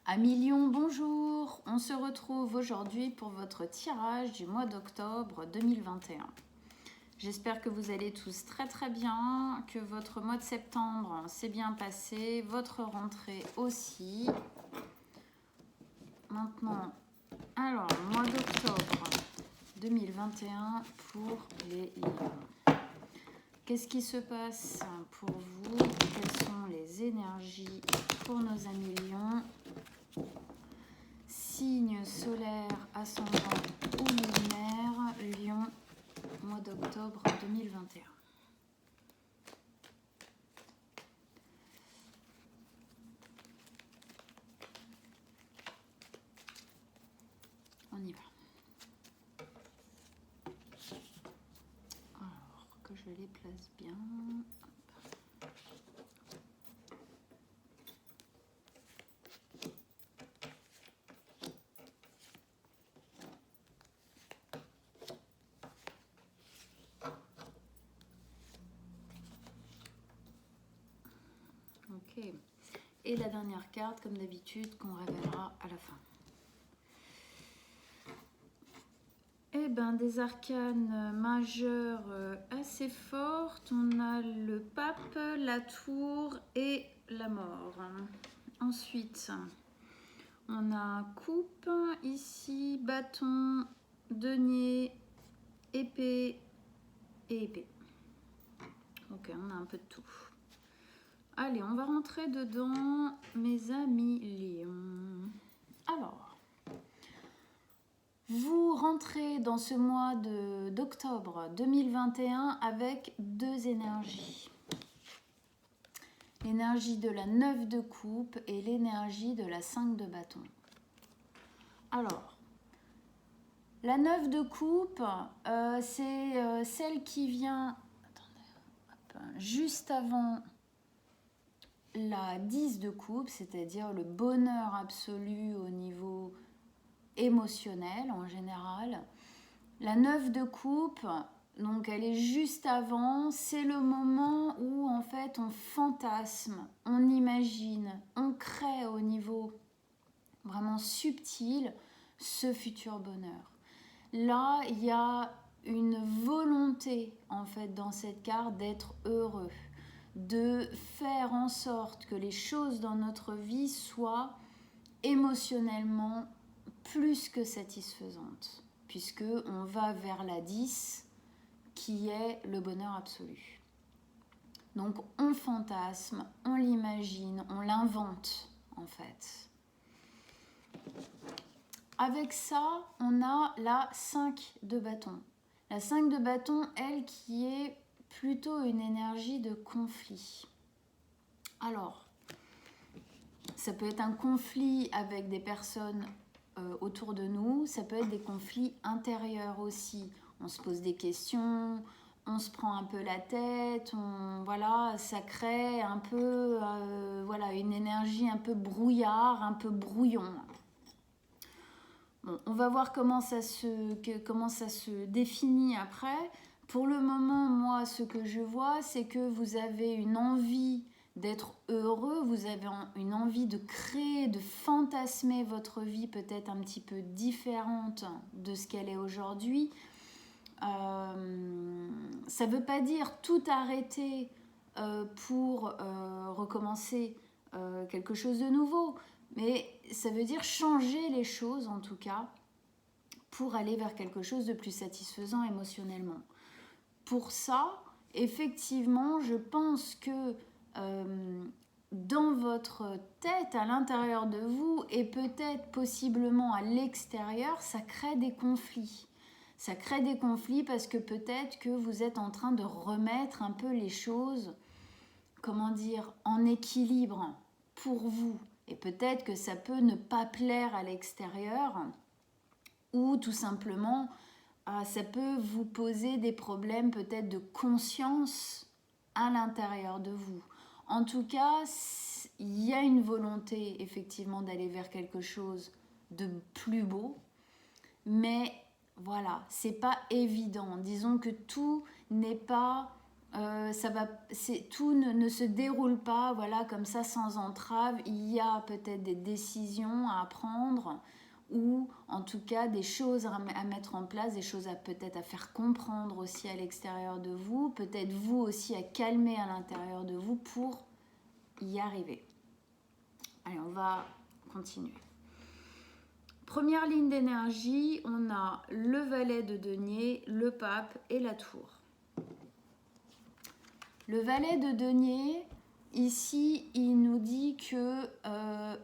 Amis Lion, bonjour. On se retrouve aujourd'hui pour votre tirage du mois d'octobre 2021. J'espère que vous allez tous très très bien, que votre mois de septembre s'est bien passé, votre rentrée aussi. Maintenant, alors, mois d'octobre 2021 pour les Lions. Qu'est-ce qui se passe pour vous? Quelles sont les énergies pour nos amis Lions? Signe solaire, ascendant ou lunaire, Lion, mois d'octobre 2021. On y va. Alors, que je les place bien. Ok. Et la dernière carte, comme d'habitude, qu'on révélera à la fin. Eh bien, des arcanes majeures assez fortes. On a le pape, la tour et la mort. Ensuite, on a coupe, ici, bâton, denier, épée et épée. Ok, on a un peu de tout. Allez, on va rentrer dedans, mes amis Lions. Alors, vous rentrez dans ce mois d'octobre 2021 avec deux énergies. L'énergie de la 9 de coupe et l'énergie de la 5 de bâton. Alors, la 9 de coupe, c'est celle qui vient juste avant la 10 de coupe, c'est-à-dire le bonheur absolu au niveau émotionnel en général. La 9 de coupe, donc elle est juste avant, c'est le moment où en fait on fantasme, on imagine, on crée au niveau vraiment subtil ce futur bonheur. Là, il y a une volonté en fait dans cette carte d'être heureux, de faire en sorte que les choses dans notre vie soient émotionnellement plus que satisfaisantes, puisque on va vers la 10 qui est le bonheur absolu. Donc on fantasme, on l'imagine, on l'invente en fait. Avec ça, on a la 5 de bâton. La 5 de bâton, elle, qui est plutôt une énergie de conflit. Alors, ça peut être un conflit avec des personnes autour de nous, ça peut être des conflits intérieurs aussi. On se pose des questions, on se prend un peu la tête, voilà, ça crée un peu voilà, une énergie un peu brouillard, un peu brouillon. Bon, on va voir comment ça se définit après. Pour le moment, moi, ce que je vois, c'est que vous avez une envie d'être heureux, vous avez une envie de créer, de fantasmer votre vie peut-être un petit peu différente de ce qu'elle est aujourd'hui. Ça ne veut pas dire tout arrêter pour recommencer quelque chose de nouveau, mais ça veut dire changer les choses en tout cas pour aller vers quelque chose de plus satisfaisant émotionnellement. Pour ça, effectivement, je pense que dans votre tête, à l'intérieur de vous et peut-être possiblement à l'extérieur, ça crée des conflits. Ça crée des conflits parce que peut-être que vous êtes en train de remettre un peu les choses, comment dire, en équilibre pour vous. Et peut-être que ça peut ne pas plaire à l'extérieur ou tout simplement ça peut vous poser des problèmes peut-être de conscience à l'intérieur de vous. En tout cas, il y a une volonté effectivement d'aller vers quelque chose de plus beau, mais voilà, c'est pas évident. Disons que tout n'est pas tout ne se déroule pas, voilà, comme ça, sans entrave. Il y a peut-être des décisions à prendre, ou en tout cas des choses à mettre en place, des choses peut-être à faire comprendre aussi à l'extérieur de vous, peut-être vous aussi à calmer à l'intérieur de vous pour y arriver. Allez, on va continuer. Première ligne d'énergie, on a le valet de denier, le pape et la tour. Le valet de denier, ici, il nous dit que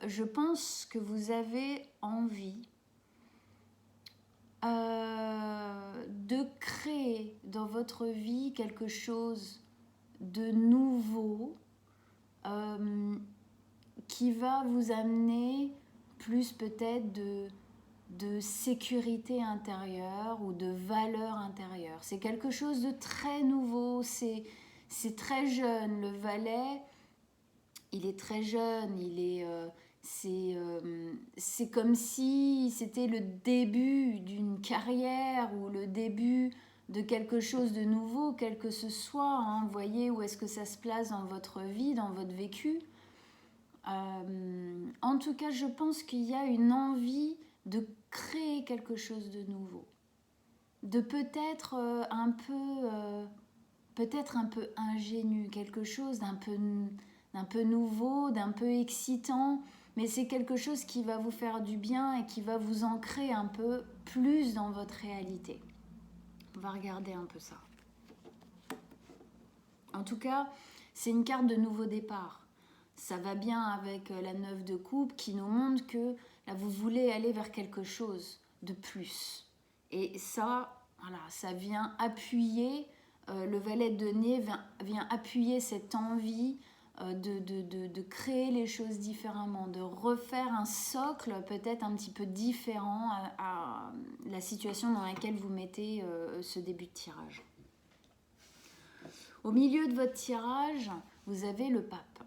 je pense que vous avez envie de créer dans votre vie quelque chose de nouveau qui va vous amener plus peut-être de sécurité intérieure ou de valeur intérieure. C'est quelque chose de très nouveau, c'est très jeune. Le valet, il est très jeune, c'est comme si c'était le début d'une carrière ou le début de quelque chose de nouveau, quel que ce soit. Hein. Vous voyez où est-ce que ça se place dans votre vie, dans votre vécu. En tout cas, je pense qu'il y a une envie de créer quelque chose de nouveau, de peut-être un peu ingénu, quelque chose d'un peu nouveau, d'un peu excitant, mais c'est quelque chose qui va vous faire du bien et qui va vous ancrer un peu plus dans votre réalité. On va regarder un peu ça. En tout cas, c'est une carte de nouveau départ. Ça va bien avec la 9 de coupe qui nous montre que là, vous voulez aller vers quelque chose de plus. Et ça, voilà, ça vient appuyer, le valet de denier vient appuyer cette envie de créer les choses différemment, de refaire un socle peut-être un petit peu différent à la situation dans laquelle vous mettez ce début de tirage. Au milieu de votre tirage, vous avez le pape.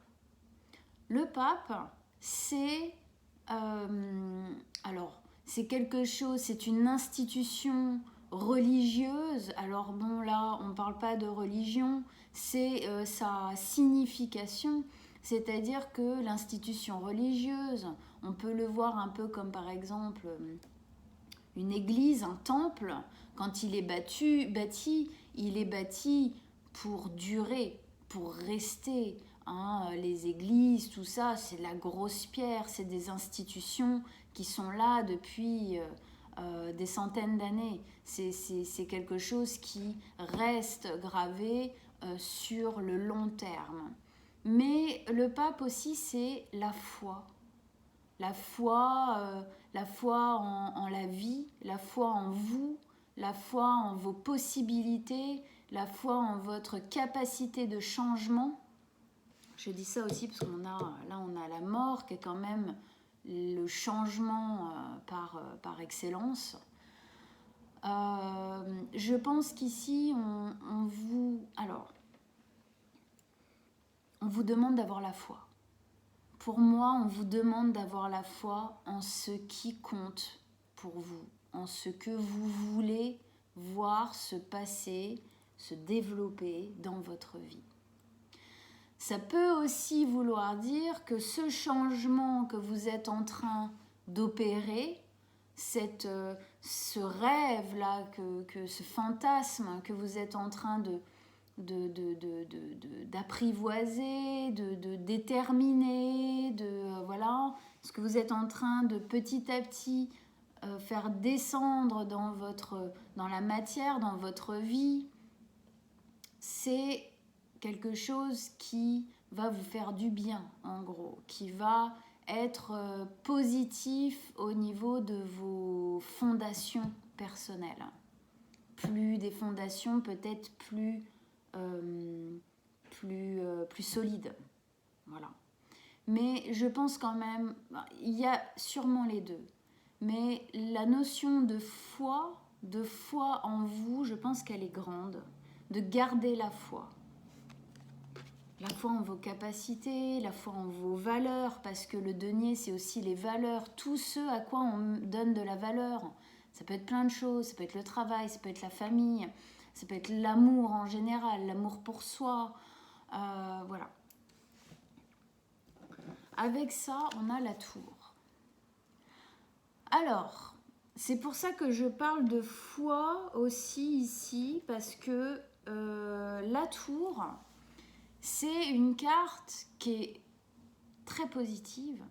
Le pape, c'est quelque chose, c'est une institution religieuse. Alors bon, là, on ne parle pas de religion, c'est sa signification, c'est-à-dire que l'institution religieuse, on peut le voir un peu comme par exemple une église, un temple. Quand il est bâti, il est bâti pour durer, pour rester. Hein, les églises, tout ça, c'est la grosse pierre, c'est des institutions qui sont là depuis des centaines d'années. C'est quelque chose qui reste gravé sur le long terme. Mais le pape aussi, c'est la foi. La foi en la vie, la foi en vous, la foi en vos possibilités, la foi en votre capacité de changement. Je dis ça aussi parce qu'on a la mort qui est quand même le changement par excellence. Je pense qu'ici, on vous demande d'avoir la foi. Pour moi, on vous demande d'avoir la foi en ce qui compte pour vous, en ce que vous voulez voir se passer, se développer dans votre vie. Ça peut aussi vouloir dire que ce changement que vous êtes en train d'opérer, ce rêve-là, ce fantasme que vous êtes en train d'apprivoiser, de déterminer, voilà, ce que vous êtes en train de petit à petit faire descendre dans la matière, dans votre vie, c'est quelque chose qui va vous faire du bien, en gros, qui va être positif au niveau de vos fondations personnelles. Plus des fondations peut-être plus solides. Voilà. Mais je pense quand même, il y a sûrement les deux. Mais la notion de foi en vous, je pense qu'elle est grande. De garder la foi en vos capacités, la foi en vos valeurs, parce que le denier, c'est aussi les valeurs, tout ce à quoi on donne de la valeur. Ça peut être plein de choses, ça peut être le travail, ça peut être la famille, ça peut être l'amour en général, l'amour pour soi, voilà. Avec ça, on a la tour. Alors, c'est pour ça que je parle de foi aussi ici, parce que la tour, c'est une carte qui est très positive,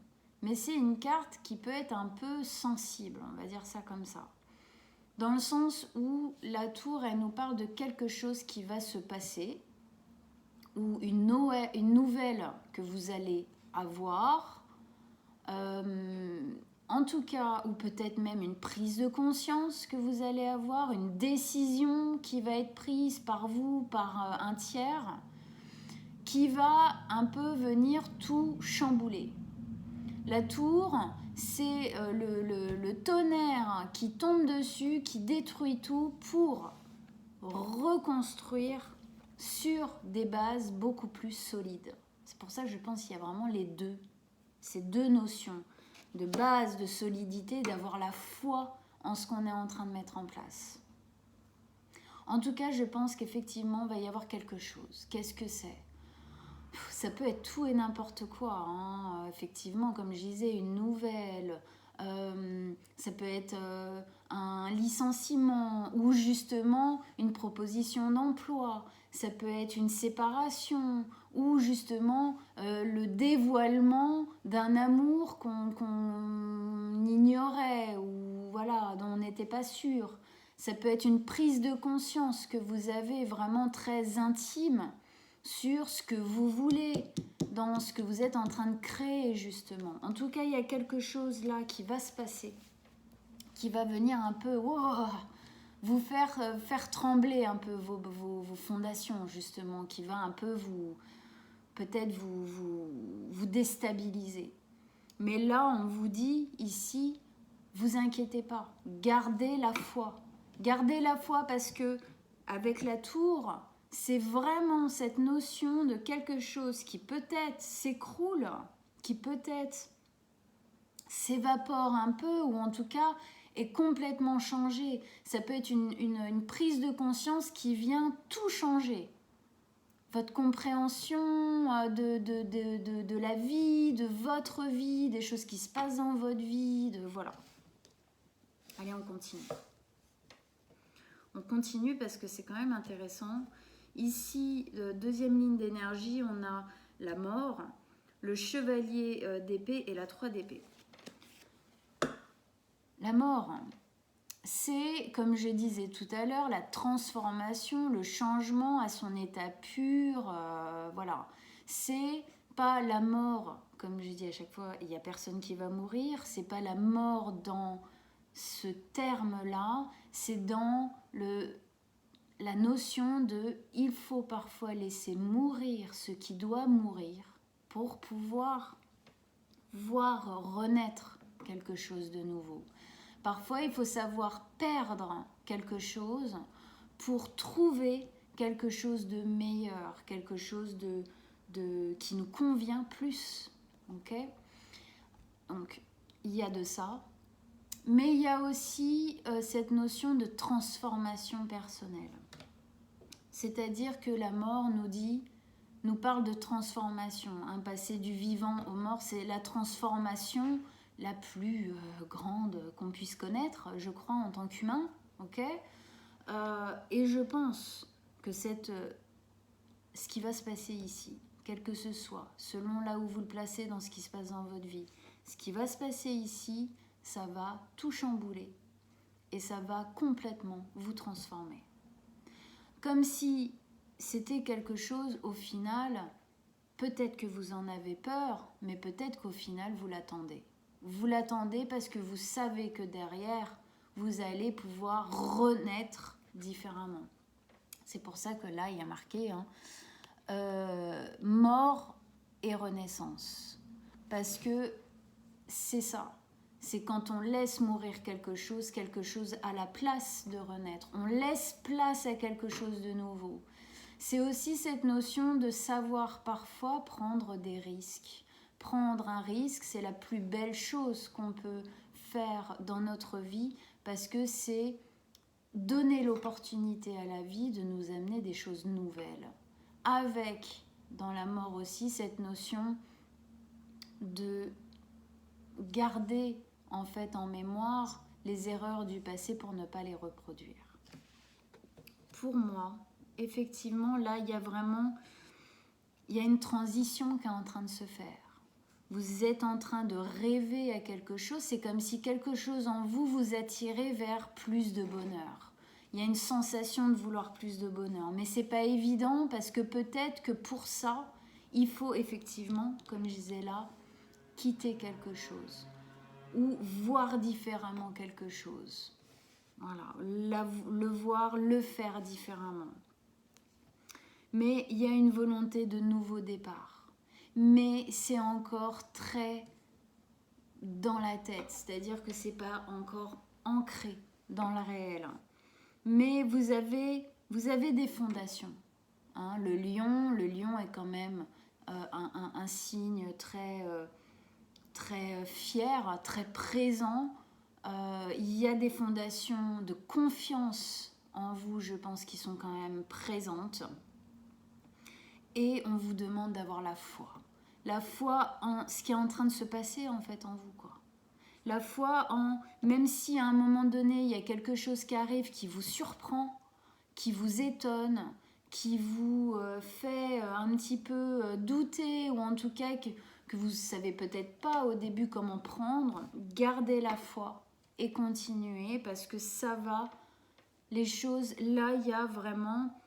mais c'est une carte qui peut être un peu sensible, on va dire ça comme ça. Dans le sens où la tour, elle nous parle de quelque chose qui va se passer, ou une nouvelle que vous allez avoir, en tout cas, ou peut-être même une prise de conscience que vous allez avoir, une décision qui va être prise par vous, par un tiers, qui va un peu venir tout chambouler. La tour, c'est le tonnerre qui tombe dessus, qui détruit tout pour reconstruire sur des bases beaucoup plus solides. C'est pour ça que je pense qu'il y a vraiment ces deux notions de base, de solidité, d'avoir la foi en ce qu'on est en train de mettre en place. En tout cas, je pense qu'effectivement, il va y avoir quelque chose. Qu'est-ce que c'est ? Ça peut être tout et n'importe quoi, hein. Effectivement, comme je disais, une nouvelle, ça peut être un licenciement ou justement une proposition d'emploi, ça peut être une séparation ou justement le dévoilement d'un amour qu'on ignorait ou voilà, dont on n'était pas sûr. Ça peut être une prise de conscience que vous avez vraiment très intime sur ce que vous voulez, dans ce que vous êtes en train de créer justement. En tout cas, il y a quelque chose là qui va se passer, qui va venir un peu vous faire trembler un peu vos fondations justement, qui va un peu peut-être vous déstabiliser. Mais là, on vous dit ici, vous inquiétez pas, gardez la foi. Gardez la foi parce que avec la tour, c'est vraiment cette notion de quelque chose qui peut-être s'écroule, qui peut-être s'évapore un peu ou en tout cas est complètement changé. Ça peut être une prise de conscience qui vient tout changer. Votre compréhension de la vie, de votre vie, des choses qui se passent dans votre vie, voilà. Allez, on continue. On continue parce que c'est quand même intéressant. Ici, deuxième ligne d'énergie, on a la mort, le chevalier d'épée et la 3 d'épée. La mort, c'est, comme je disais tout à l'heure, la transformation, le changement à son état pur. Voilà. C'est pas la mort, comme je dis à chaque fois, il n'y a personne qui va mourir. C'est pas la mort dans ce terme-là, c'est dans la notion de il faut parfois laisser mourir ce qui doit mourir pour pouvoir voir renaître quelque chose de nouveau. Parfois, il faut savoir perdre quelque chose pour trouver quelque chose de meilleur, quelque chose qui nous convient plus. Okay ? Donc, il y a de ça. Mais il y a aussi cette notion de transformation personnelle. C'est-à-dire que la mort nous parle de transformation. Passer du vivant au mort, c'est la transformation la plus grande qu'on puisse connaître, je crois, en tant qu'humain. Okay ? Et je pense que ce qui va se passer ici, quel que ce soit, selon là où vous le placez dans ce qui se passe dans votre vie, ce qui va se passer ici, ça va tout chambouler et ça va complètement vous transformer. Comme si c'était quelque chose, au final, peut-être que vous en avez peur, mais peut-être qu'au final, vous l'attendez. Vous l'attendez parce que vous savez que derrière, vous allez pouvoir renaître différemment. C'est pour ça que là, il y a marqué mort et renaissance. Parce que c'est ça. C'est quand on laisse mourir quelque chose à la place de renaître. On laisse place à quelque chose de nouveau. C'est aussi cette notion de savoir parfois prendre des risques. Prendre un risque, c'est la plus belle chose qu'on peut faire dans notre vie parce que c'est donner l'opportunité à la vie de nous amener des choses nouvelles. Avec, dans la mort aussi, cette notion de garder en fait en mémoire les erreurs du passé pour ne pas les reproduire. Pour moi, effectivement, là, il y a une transition qui est en train de se faire. Vous êtes en train de rêver à quelque chose, c'est comme si quelque chose en vous vous attirait vers plus de bonheur. Il y a une sensation de vouloir plus de bonheur, mais c'est pas évident parce que peut-être que pour ça, il faut effectivement, comme je disais là, quitter quelque chose ou voir différemment quelque chose. Voilà, le voir, le faire différemment. Mais il y a une volonté de nouveau départ. Mais c'est encore très dans la tête, c'est-à-dire que c'est pas encore ancré dans le réel. Mais vous avez des fondations. Hein, le lion est quand même un signe très fier, très présent. Il y a des fondations de confiance en vous, je pense, qui sont quand même présentes. Et on vous demande d'avoir la foi. La foi en ce qui est en train de se passer en fait en vous, quoi. La foi en, même si à un moment donné, il y a quelque chose qui arrive qui vous surprend, qui vous étonne, qui vous fait un petit peu douter, ou en tout cas que vous ne savez peut-être pas au début comment prendre, gardez la foi et continuez parce que ça va, les choses, là il y a vraiment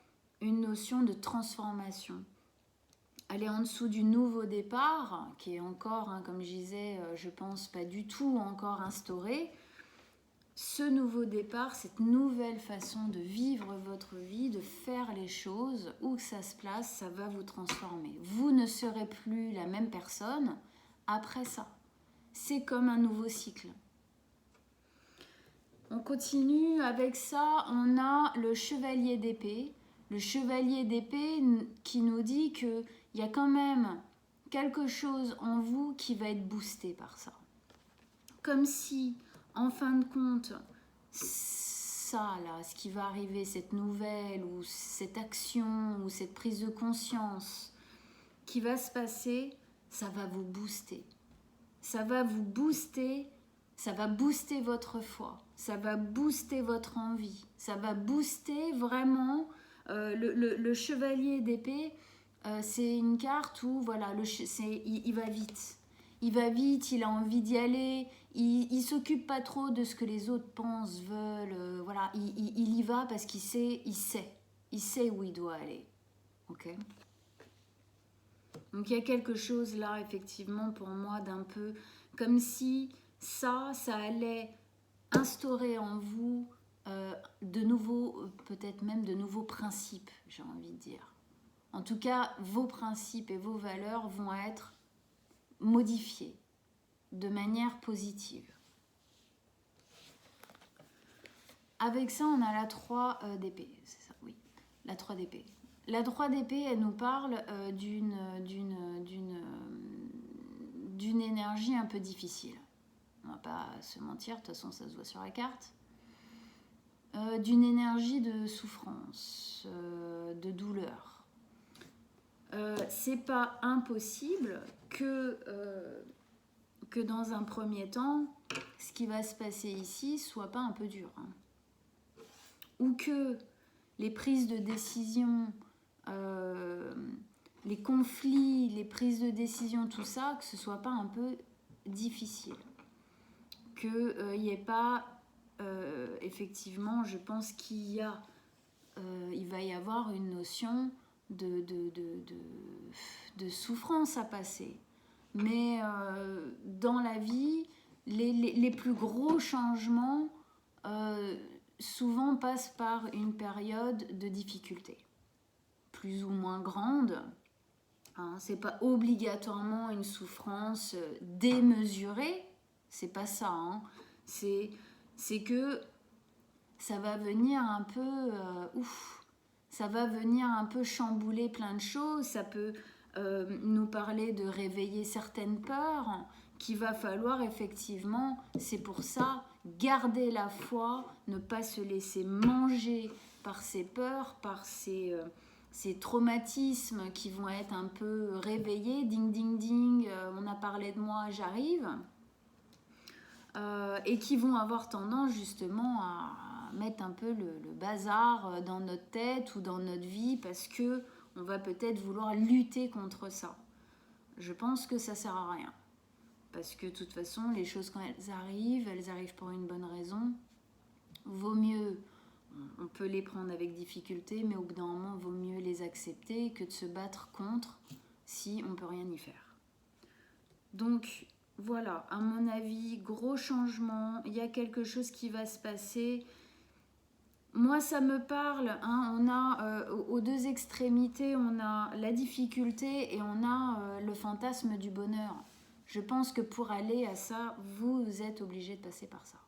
une notion de transformation. Aller en dessous du nouveau départ, qui est encore, hein, comme je disais, je pense pas du tout encore instauré, ce nouveau départ, cette nouvelle façon de vivre votre vie, de faire les choses, où que ça se place, ça va vous transformer. Vous ne serez plus la même personne après ça. C'est comme un nouveau cycle. On continue avec ça, on a le chevalier d'épée. Le chevalier d'épée qui nous dit qu'il y a quand même quelque chose en vous qui va être boosté par ça. Comme si, en fin de compte, ça là, ce qui va arriver, cette nouvelle ou cette action ou cette prise de conscience qui va se passer, ça va vous booster. Ça va vous booster, ça va booster votre foi, ça va booster votre envie, ça va booster vraiment le chevalier d'épée. C'est une carte où voilà, il va vite. Il va vite, il a envie d'y aller, il s'occupe pas trop de ce que les autres pensent, veulent, voilà, il y va parce qu'il sait, il sait où il doit aller. Ok ? Donc il y a quelque chose là, effectivement, pour moi, d'un peu comme si ça allait instaurer en vous de nouveaux, peut-être même de nouveaux principes, j'ai envie de dire. En tout cas, vos principes et vos valeurs vont être modifiés de manière positive. Avec ça, on a la 3 d'épée, c'est ça, oui, la 3 d'épée. La 3 d'épée, elle nous parle d'une énergie un peu difficile. On va pas se mentir, de toute façon, ça se voit sur la carte. D'une énergie de souffrance, de douleur. C'est pas impossible que dans un premier temps, ce qui va se passer ici soit pas un peu dur. Hein. Ou que les prises de décision, les conflits, les prises de décision, tout ça, que ce soit pas un peu difficile. Qu'il n'y ait pas, effectivement, je pense il va y avoir une notion de souffrance à passer. Mais dans la vie, les plus gros changements souvent passent par une période de difficulté, plus ou moins grande. Hein, c'est pas obligatoirement une souffrance démesurée, c'est pas ça. Hein. C'est que ça va venir un peu ça va venir un peu chambouler plein de choses. Ça peut nous parler de réveiller certaines peurs qu'il va falloir effectivement, c'est pour ça, garder la foi, ne pas se laisser manger par ses peurs, par ces traumatismes qui vont être un peu réveillés, ding ding ding, on a parlé de moi, j'arrive, et qui vont avoir tendance justement à mettre un peu le bazar dans notre tête ou dans notre vie parce que on va peut-être vouloir lutter contre ça. Je pense que ça sert à rien. Parce que de toute façon, les choses quand elles arrivent pour une bonne raison. Vaut mieux, on peut les prendre avec difficulté, mais au bout d'un moment, vaut mieux les accepter que de se battre contre si on ne peut rien y faire. Donc voilà, à mon avis, gros changement, il y a quelque chose qui va se passer. Moi, ça me parle, hein, on a aux deux extrémités, on a la difficulté et on a le fantasme du bonheur. Je pense que pour aller à ça, vous êtes obligé de passer par ça.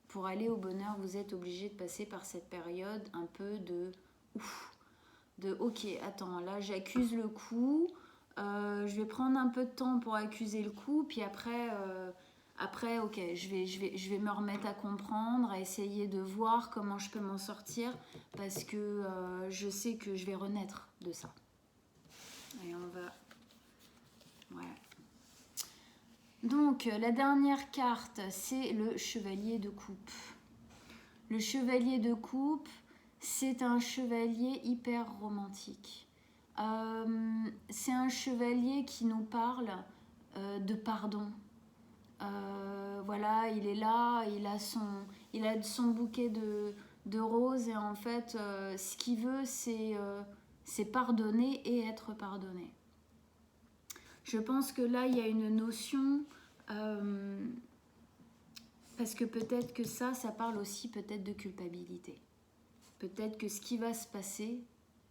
Pour aller au bonheur, vous êtes obligé de passer par cette période un peu de ouf, de ok, attends, là j'accuse le coup, je vais prendre un peu de temps pour accuser le coup, puis après, ok, je vais me remettre à comprendre, à essayer de voir comment je peux m'en sortir, parce que je sais que je vais renaître de ça. Et on va... Ouais. Donc, la dernière carte, c'est le chevalier de coupe. Le chevalier de coupe, c'est un chevalier hyper romantique. C'est un chevalier qui nous parle de pardon. Voilà, il est là, il a son bouquet de roses et en fait, ce qu'il veut, c'est pardonner et être pardonné. Je pense que là, il y a une notion, parce que peut-être que ça parle aussi peut-être de culpabilité. Peut-être que ce qui va se passer,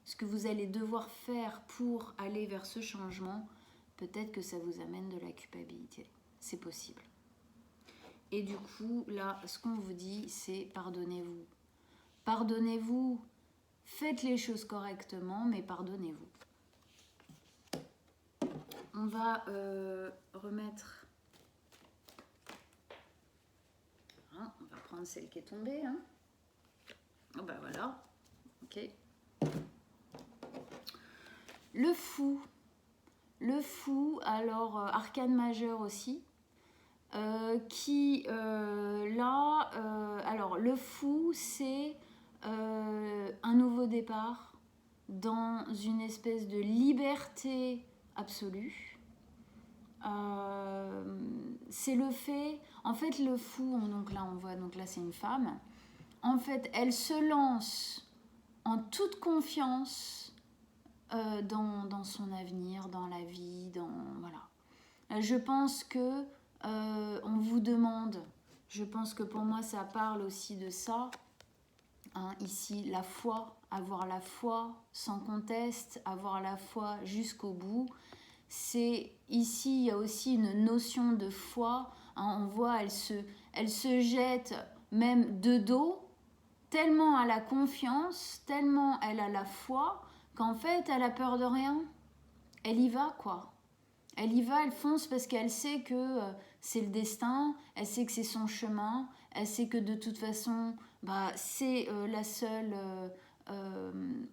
ce que vous allez devoir faire pour aller vers ce changement, peut-être que ça vous amène de la culpabilité. C'est possible. Et du coup, là, ce qu'on vous dit, c'est pardonnez-vous. Pardonnez-vous, faites les choses correctement, mais pardonnez-vous. On va remettre... Hein, on va prendre celle qui est tombée. Hein. Oh ben voilà. Ok. Le fou. Le fou, alors arcane majeur aussi. Alors le fou, c'est un nouveau départ dans une espèce de liberté absolue. C'est le fait, en fait le fou, donc là on voit, donc là c'est une femme, en fait elle se lance en toute confiance dans son avenir, dans la vie, voilà. Je pense que on vous demande, je pense que pour moi ça parle aussi de ça, hein, ici la foi, avoir la foi sans conteste, avoir la foi jusqu'au bout. C'est ici il y a aussi une notion de foi, hein, on voit elle se jette même de dos, tellement elle a confiance, tellement elle a la foi qu'en fait elle a peur de rien, elle y va quoi. Elle y va, elle fonce parce qu'elle sait que c'est le destin, elle sait que c'est son chemin, elle sait que de toute façon, c'est la seule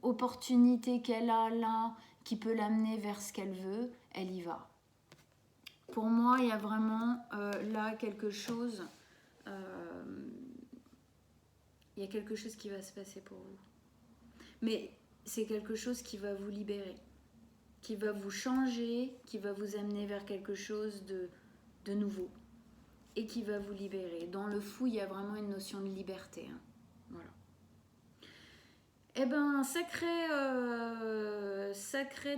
opportunité qu'elle a là qui peut l'amener vers ce qu'elle veut, elle y va. Pour moi, il y a vraiment là quelque chose, il y a quelque chose qui va se passer pour vous. Mais c'est quelque chose qui va vous libérer, qui va vous changer, qui va vous amener vers quelque chose de nouveau et qui va vous libérer. Dans le fou, il y a vraiment une notion de liberté. Hein. Voilà. Eh ben, sacré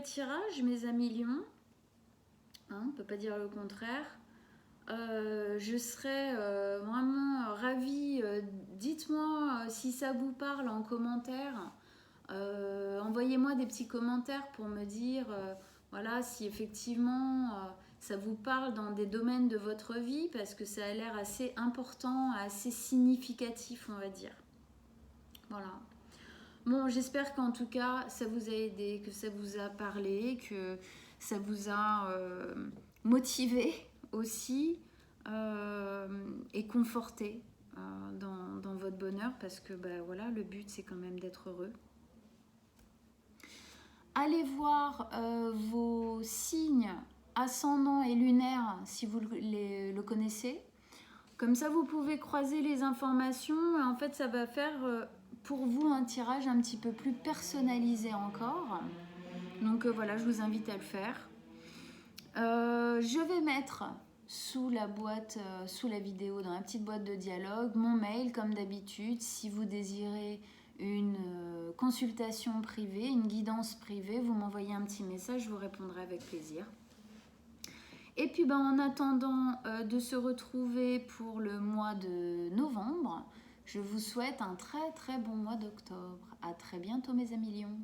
tirage, mes amis lions. Hein, on ne peut pas dire le contraire. Je serais vraiment ravie. Dites-moi si ça vous parle en commentaire. Envoyez-moi des petits commentaires pour me dire voilà, si effectivement ça vous parle dans des domaines de votre vie, parce que ça a l'air assez important, assez significatif, on va dire. Voilà. Bon, j'espère qu'en tout cas ça vous a aidé, que ça vous a parlé, que ça vous a motivé aussi et conforté. votre bonheur parce que bah, voilà, le but c'est quand même d'être heureux. Allez voir vos signes ascendants et lunaires si vous le connaissez. Comme ça, vous pouvez croiser les informations et en fait, ça va faire pour vous un tirage un petit peu plus personnalisé encore. Donc voilà, je vous invite à le faire. Je vais mettre sous la boîte, sous la vidéo, dans la petite boîte de dialogue, mon mail comme d'habitude. Si vous désirez une consultation privée, une guidance privée, vous m'envoyez un petit message, je vous répondrai avec plaisir. Et puis ben, en attendant de se retrouver pour le mois de novembre, je vous souhaite un très très bon mois d'octobre. À très bientôt mes amis lions.